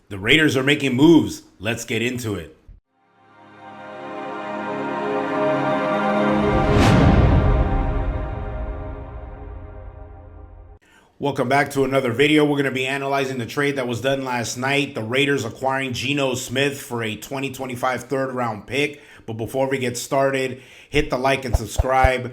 The Raiders are making moves. Let's get into it. Welcome back to another video. We're going to be analyzing the trade that was done last night. The Raiders acquiring Geno Smith for a 2025 third round pick. But before we get started, hit the like and subscribe.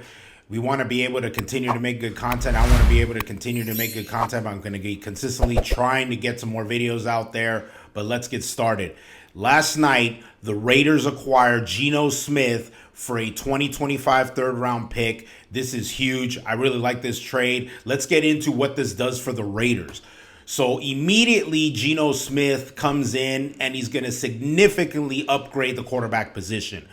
We want to be able to continue to make good content. I want to be able to continue to make good content. I'm going to be consistently trying to get some more videos out there. But let's get started. Last night, the Raiders acquired Geno Smith for a 2025 third round pick. This is huge. I really like this trade. Let's get into what this does for the Raiders. So immediately, Geno Smith comes in and he's going to significantly upgrade the quarterback position.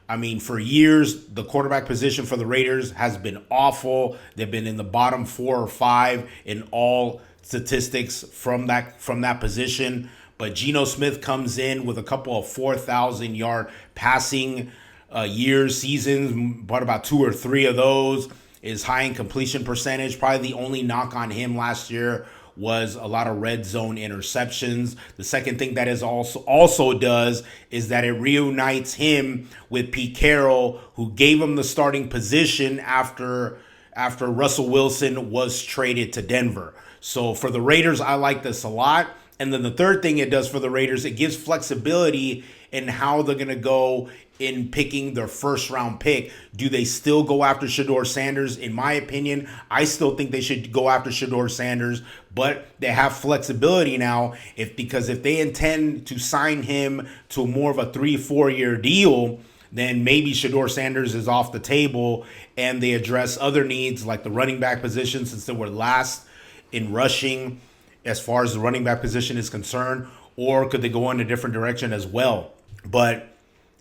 I mean, for years, the quarterback position for the Raiders has been awful. They've been in the bottom 4 or 5 in all statistics from that position. But Geno Smith comes in with a couple of 4,000-yard passing seasons, but about 2 or 3 of those is high in completion percentage. Probably the only knock on him last year was a lot of red zone interceptions. The second thing that is also does is that it reunites him with Pete Carroll, who gave him the starting position after Russell Wilson was traded to Denver. So for the Raiders, I like this a lot. And then the third thing it does for the Raiders, it gives flexibility in how they're going to go in picking their first round pick. Do they still go after Shedeur Sanders? In my opinion, I still think they should go after Shedeur Sanders, but they have flexibility now because if they intend to sign him to more of a 3-4 year deal, then maybe Shedeur Sanders is off the table and they address other needs like the running back position, since they were last in rushing as far as the running back position is concerned, or could they go in a different direction as well? But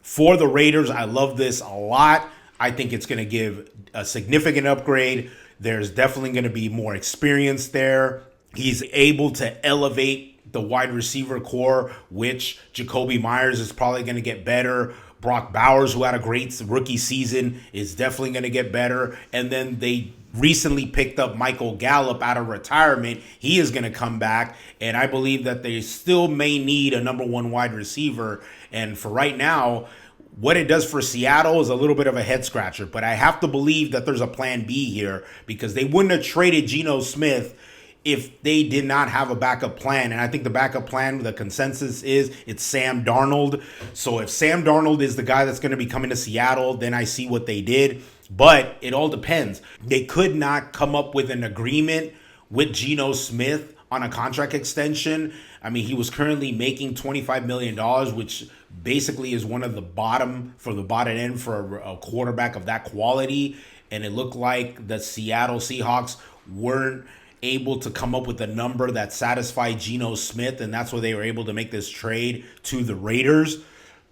for the Raiders, I love this a lot. I think it's going to give a significant upgrade. There's definitely going to be more experience there. He's able to elevate the wide receiver core, which Jacoby Myers is probably going to get better. Brock Bowers, who had a great rookie season, is definitely going to get better. And then they recently picked up Michael Gallup out of retirement. He is going to come back, and I believe that they still may need a number 1 wide receiver. And for right now, what it does for Seattle is a little bit of a head scratcher, but I have to believe that there's a plan B here, because they wouldn't have traded Geno Smith if they did not have a backup plan. And I think the backup plan, the consensus is it's Sam Darnold. So if Sam Darnold is the guy that's going to be coming to Seattle, then I see what they did. But it all depends. They could not come up with an agreement with Geno Smith on a contract extension. I mean, he was currently making $25 million, which basically is one of the bottom end for a quarterback of that quality. And it looked like the Seattle Seahawks weren't able to come up with a number that satisfied Geno Smith, and that's why they were able to make this trade to the Raiders.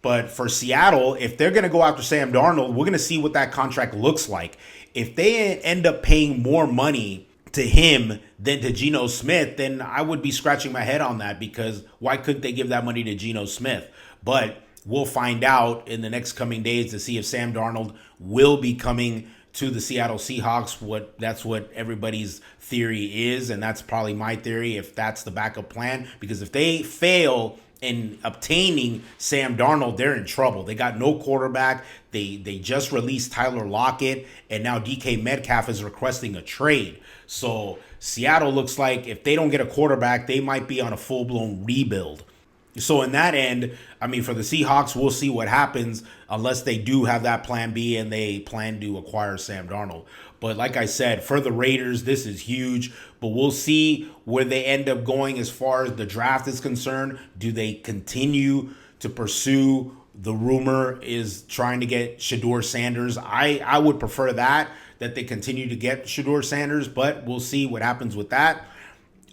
But for Seattle, if they're going to go after Sam Darnold, we're going to see what that contract looks like. If they end up paying more money to him than to Geno Smith, then I would be scratching my head on that, because why couldn't they give that money to Geno Smith? But we'll find out in the next coming days to see if Sam Darnold will be coming to the Seattle Seahawks. That's what everybody's theory is, and that's probably my theory if that's the backup plan. Because if they fail in obtaining Sam Darnold, they're in trouble. They got no quarterback. They just released Tyler Lockett, and now DK Metcalf is requesting a trade. So Seattle looks like if they don't get a quarterback, they might be on a full-blown rebuild. So in that end, I mean, for the Seahawks, we'll see what happens unless they do have that plan B and they plan to acquire Sam Darnold. But like I said, for the Raiders, this is huge. But we'll see where they end up going as far as the draft is concerned. Do they continue to pursue the rumor is trying to get Shedeur Sanders? I would prefer that they continue to get Shedeur Sanders, but we'll see what happens with that.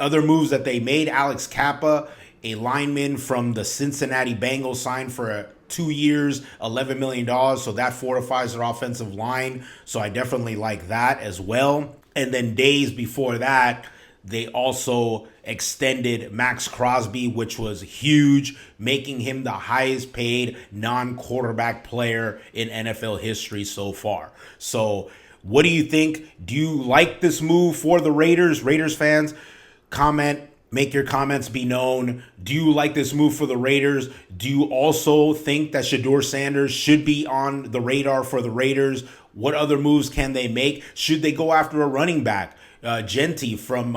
Other moves that they made, Alex Kappa, a lineman from the Cincinnati Bengals, signed for 2 years, $11 million. So that fortifies their offensive line. So I definitely like that as well. And then days before that, they also extended Max Crosby, which was huge, making him the highest paid non-quarterback player in NFL history so far. So what do you think? Do you like this move for the Raiders? Raiders fans, comment. Make your comments be known. Do you like this move for the Raiders? Do you also think that Shedeur Sanders should be on the radar for the Raiders? What other moves can they make? Should they go after a running back? Genty from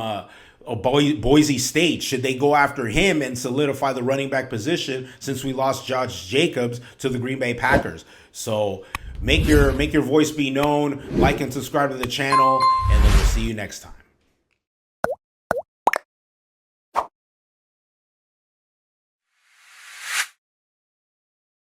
Boise State. Should they go after him and solidify the running back position since we lost Josh Jacobs to the Green Bay Packers? So make your voice be known. Like and subscribe to the channel, and then we'll see you next time.